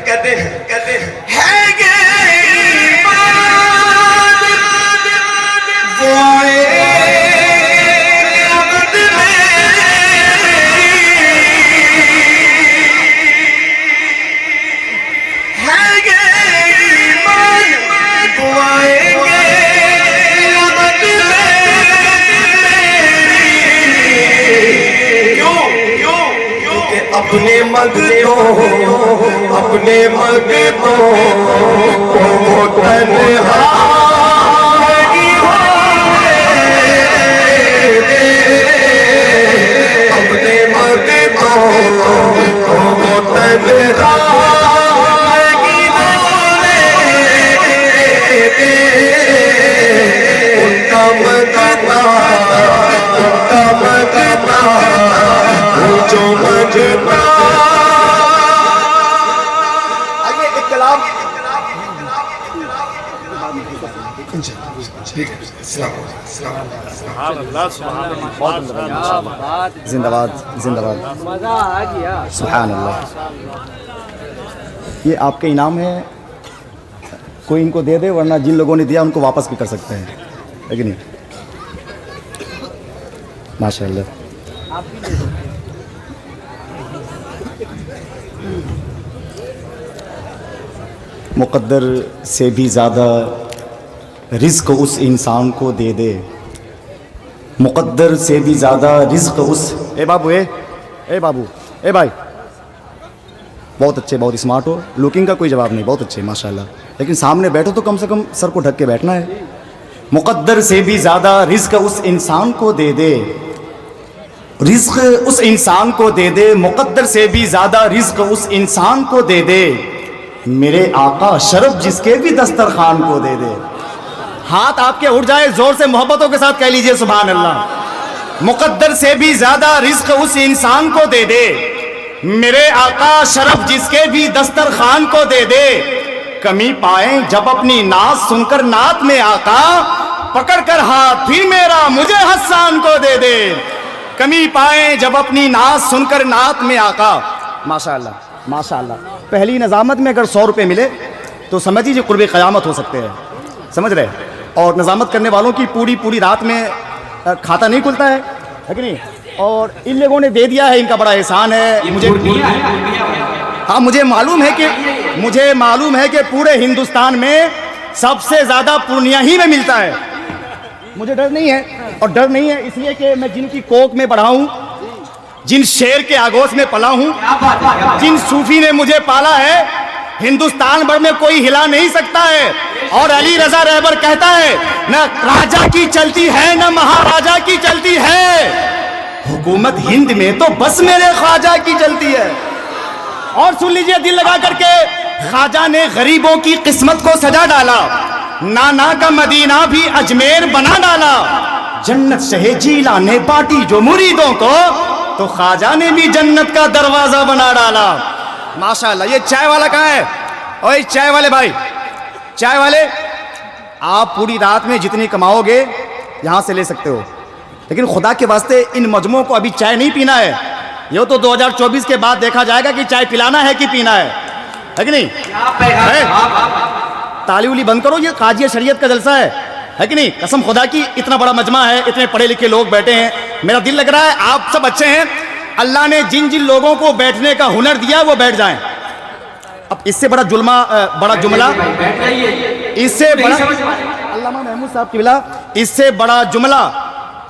کہتے ہیں گے ایمان وہ آئے عبد میں ہے گے ایمان وہ آئیں گے عبد میں کیوں کہ اپنے مگتوں وہ تنہائی اپنے مگتوں وہ تنہائی ان کا مگتا جو مجھتا زندہ باد زندہ باد سبحان اللہ. یہ آپ کا انعام ہے, کوئی ان کو دے دے, ورنہ جن لوگوں نے دیا ان کو واپس بھی کر سکتے ہیں, ہے کہ نہیں؟ ماشاء اللہ. مقدر سے بھی زیادہ رزق اس انسان کو دے دے, مقدر سے بھی زیادہ رزق اس اے بابو اے بھائی, بہت اچھے, بہت اسمارٹ ہو, لوکنگ کا کوئی جواب نہیں, بہت اچھے ماشاءاللہ, لیکن سامنے بیٹھو تو کم سے کم سر کو ڈھک کے بیٹھنا ہے. مقدر سے بھی زیادہ رزق اس انسان کو دے دے, رزق اس انسان کو دے دے, مقدر سے بھی زیادہ رزق اس انسان کو دے دے, میرے آقا شرف جس کے بھی دسترخوان کو دے دے. ہاتھ آپ کے اٹھ جائے, زور سے محبتوں کے ساتھ کہہ لیجئے سبحان اللہ. مقدر سے بھی زیادہ رزق اس انسان کو دے دے, میرے آقا شرف جس کے بھی دسترخوان کو دے دے. کمی پائیں جب اپنی ناز سن کر نعت میں آقا, پکڑ کر ہاتھ پھر میرا مجھے حسان کو دے دے. کمی پائیں جب اپنی ناز سن کر نعت میں آقا. ماشاءاللہ ماشاءاللہ. پہلی نظامت میں اگر 100 روپے ملے تو سمجھ لیجیے قرب قیامت ہو سکتے ہیں, سمجھ رہے, اور نظامت کرنے والوں کی پوری رات میں کھاتا نہیں کھلتا ہے کہ نہیں, اور ان لوگوں نے دے دیا ہے, ان کا بڑا احسان ہے. مجھے معلوم ہے کہ پورے ہندوستان میں سب سے زیادہ پورنیہ ہی میں ملتا ہے. مجھے ڈر نہیں ہے, اور ڈر نہیں ہے اس لیے کہ میں جن کی کوکھ میں بڑھا ہوں, جن شیر کے آگوش میں پلا ہوں, جن صوفی نے مجھے پالا ہے, ہندوستان بھر میں کوئی ہلا نہیں سکتا ہے. اور علی رضا رہبر کہتا ہے نہ راجا کی چلتی ہے نہ مہاراجا کی چلتی ہے, حکومت ہند میں تو بس میرے خواجہ کی چلتی ہے. اور سن لیجئے دل لگا کر کے, خواجہ نے غریبوں کی قسمت کو سجا ڈالا, نانا کا مدینہ بھی اجمیر بنا ڈالا. جنت شہ جیلا نے بانٹی جو مریدوں کو, تو خواجہ نے بھی جنت کا دروازہ بنا ڈالا. ماشاءاللہ. یہ چائے والا کہاں ہے؟ اوے چائے والے بھائی, چائے والے, آپ پوری رات میں جتنی کماؤ گے یہاں سے لے سکتے ہو, لیکن خدا کے واسطے ان مجموعوں کو ابھی چائے نہیں پینا ہے. یہ تو 2024 کے بعد دیکھا جائے گا کہ چائے پلانا ہے کہ پینا ہے کہ نہیں. تالی ولی بند کرو, یہ قاضی شریعت کا جلسہ ہے کہ نہیں. قسم خدا کی اتنا بڑا مجمع ہے, اتنے پڑھے لکھے لوگ بیٹھے ہیں, میرا دل لگ رہا ہے آپ سب اچھے ہیں. اللہ نے جن لوگوں کو بیٹھنے کا ہنر دیا وہ بیٹھ جائیں. اب اس سے بڑا جملہ اس سے بڑا علامہ محمود صاحب کی بلا, اس سے بڑا جملہ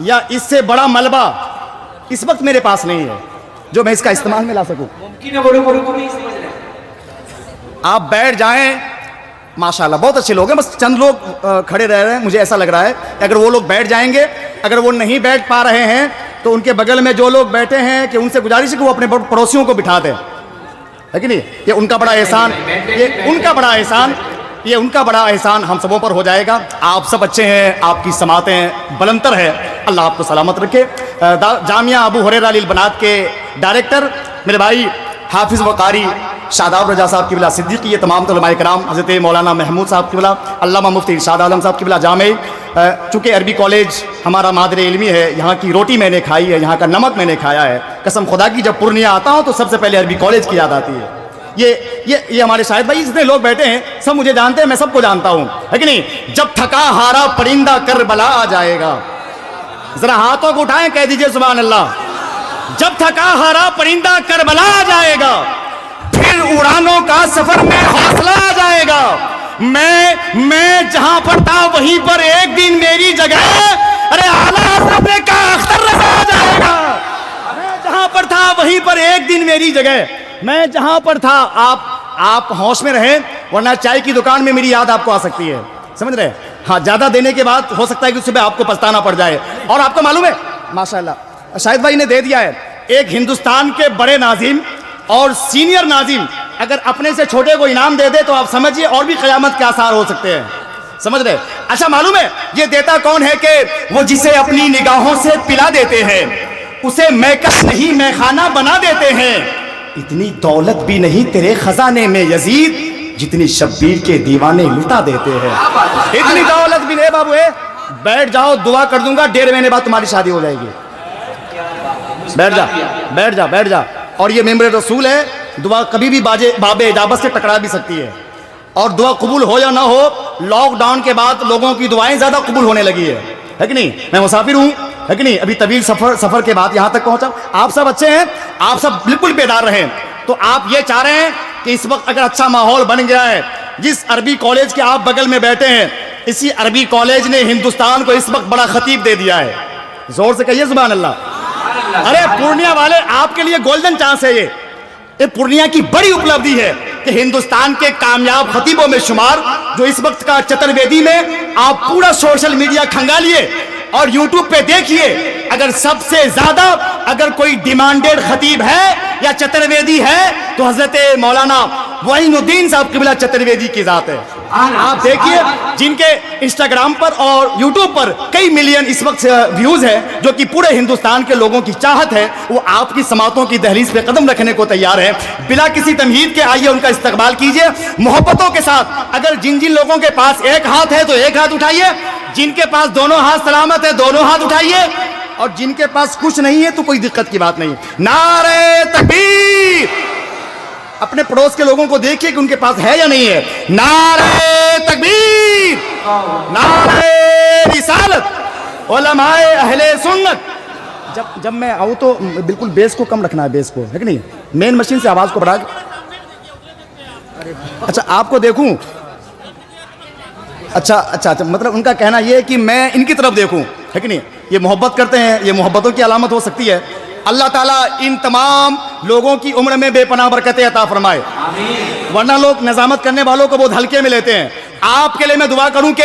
یا اس سے بڑا ملبہ اس وقت میرے پاس نہیں ہے جو میں اس کا استعمال میں لا سکوں. آپ بیٹھ جائیں, ماشاءاللہ بہت اچھے لوگ ہیں, بس چند لوگ کھڑے رہ رہے ہیں. مجھے ایسا لگ رہا ہے کہ اگر وہ لوگ بیٹھ جائیں گے, اگر وہ نہیں بیٹھ پا رہے ہیں تو ان کے بغل میں جو لوگ بیٹھے ہیں کہ ان سے گزارش ہے کہ وہ اپنے پڑوسیوں کو بٹھا دیں, ہے کہ نہیں. یہ ان کا بڑا احسان ہم سبوں پر ہو جائے گا. آپ سب اچھے ہیں, آپ کی سماعتیں بلندر ہے, اللہ آپ کو سلامت رکھے. جامعہ ابو ہریرہ للبنات کے ڈائریکٹر میرے بھائی حافظ و قاری شاداب رضا صاحب کی بلا صدیقی, یہ تمام علماء کرام, حضرت مولانا محمود صاحب کی بلا, علامہ مفتی ارشاد عالم صاحب کی بلا جامع. چونکہ عربی کالج ہمارا مادر علمی ہے, یہاں کی روٹی میں نے کھائی ہے, یہاں کا نمک میں نے کھایا ہے. قسم خدا کی جب پورنیہ آتا ہوں تو سب سے پہلے عربی کالج کی یاد آتی ہے. یہ ہمارے شاہد بھائی جتنے لوگ بیٹھے ہیں سب مجھے جانتے ہیں, میں سب کو جانتا ہوں, ہے کہ نہیں. جب تھکا ہارا پرندہ کربلا آ جائے گا, ذرا ہاتھوں کو اٹھائیں, کہہ دیجئے سبحان اللہ. جب تھکا ہارا پرندہ کربلا آ جائے گا, پھر اڑانوں کا سفر میں حوصلہ آ جائے گا. میں جہاں پر تھا وہیں پر ایک دن میری جگہ, ارے اعلیٰ حضرت نے کہا اختر رضا آ جائے گا. میں جہاں پر تھا وہیں پر ایک دن میری جگہ, میں جہاں پر تھا. آپ ہوش میں رہیں, ورنہ چائے کی دکان میں میری یاد آپ کو آ سکتی ہے, سمجھ رہے. ہاں, زیادہ دینے کے بعد ہو سکتا ہے کہ اس پہ آپ کو پچھتانا پڑ جائے. اور آپ کو معلوم ہے ماشاءاللہ شاہد بھائی نے دے دیا ہے, ایک ہندوستان کے بڑے ناظم اور سینئر ناظم اگر اپنے سے چھوٹے کو انعام دے دے تو آپ سمجھیے اور بھی قیامت کے آثار ہو سکتے ہیں, سمجھ رہے. اچھا معلوم ہے یہ دیتا کون ہے کہ وہ جسے اپنی نگاہوں سے پلا دیتے ہیں, اسے میکش نہیں میں خانہ بنا دیتے ہیں. اتنی دولت بھی نہیں تیرے خزانے میں یزید, جتنی شبیر کے دیوانے لٹا دیتے ہیں. اتنی دولت بھی نہیں. بابو بیٹھ جاؤ, دعا کر دوں گا, 1.5 مہینے بعد تمہاری شادی ہو جائے گی. بیٹھ جا. اور یہ ممبر رسول ہے, دعا کبھی بھی باب اجابت سے ٹکرا بھی سکتی ہے. اور دعا قبول ہو یا نہ ہو, لاک ڈاؤن کے بعد لوگوں کی دعائیں زیادہ قبول ہونے لگی ہے کہ نہیں. میں مسافر ہوں, ہے کہ نہیں, ابھی طویل سفر کے بعد یہاں تک پہنچا. آپ سب اچھے ہیں, آپ سب بالکل بیدار رہیں. تو آپ یہ چاہ رہے ہیں کہ اس وقت اگر اچھا ماحول بن گیا ہے, جس عربی کالج کے آپ بغل میں بیٹھے ہیں, اسی عربی کالج نے ہندوستان کو اس وقت بڑا خطیب دے دیا ہے. زور سے کہیے سبحان اللہ. ارے پورنیہ والے, آپ کے لیے گولڈن چانس ہے. یہ پورنیہ کی بڑی اپلبدھی ہے کہ ہندوستان کے کامیاب خطیبوں میں شمار, جو اس وقت کا چترویدی میں آپ پورا سوشل میڈیا کھنگالیے اور یوٹیوب پہ دیکھیے, اگر سب سے زیادہ اگر کوئی ڈیمانڈیڈ خطیب ہے یا چترویدی ہے تو حضرت مولانا معین الدین صاحب قبلہ چترویدی کی ذات ہے. آپ دیکھیے جن کے انسٹاگرام پر اور یوٹیوب پر کئی ملین اس وقت ویوز ہیں, جو کہ پورے ہندوستان کے لوگوں کی چاہت ہے, وہ آپ کی سماعتوں کی دہلیز پہ قدم رکھنے کو تیار ہے. بلا کسی تمہید کے آئیے ان کا استقبال کیجیے محبتوں کے ساتھ. اگر جن لوگوں کے پاس ایک ہاتھ ہے تو ایک ہاتھ اٹھائیے, جن کے پاس دونوں ہاتھ سلامت ہے دونوں ہاتھ اٹھائیے, اور جن کے پاس کچھ نہیں ہے تو کوئی دقت کی بات نہیں. نعرہ تکبیر. اپنے پڑوس کے لوگوں کو دیکھیے کہ ان کے پاس ہے یا نہیں ہے. نعرہ تکبیر, نعرہ رسالت, علماء اہل سنت. جب میں آؤں تو بالکل بیس کو کم رکھنا ہے, بیس کو, ہے کہ نہیں, مین مشین سے آواز کو بڑھا. اچھا آپ کو دیکھوں, اچھا مطلب ان کا کہنا یہ ہے کہ میں ان کی طرف دیکھوں, ہے کہ نہیں. یہ محبت کرتے ہیں, یہ محبتوں کی علامت ہو سکتی ہے. اللہ تعالیٰ ان تمام لوگوں کی عمر میں بے پناہ برکتیں عطا فرمائے. ورنہ لوگ نظامت کرنے والوں کو بہت ہلکے میں لیتے ہیں. آپ کے لیے میں دعا کروں کہ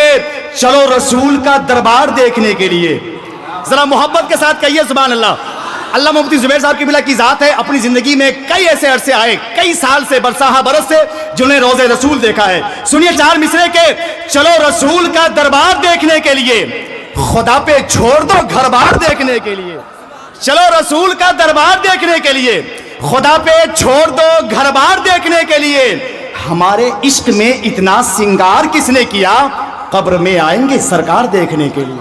چلو رسول کا دربار دیکھنے کے لیے, ذرا محبت کے ساتھ کہیے سبحان اللہ. اللہ مفتی زبیر صاحب کی بلا کی ذات ہے, اپنی زندگی میں کئی ایسے عرصے آئے, کئی سال سے, برساہ برس سے, جنہیں روزے رسول دیکھا ہے. سنیے 4 مصرے کے, چلو رسول کا دربار دیکھنے کے لیے, خدا پہ چھوڑ دو گھر بار دیکھنے کے لیے. چلو رسول کا دربار دیکھنے کے لیے, خدا پہ چھوڑ دو گھر بار دیکھنے کے لیے. ہمارے عشق میں اتنا سنگار کس نے کیا, قبر میں آئیں گے سرکار دیکھنے کے لیے.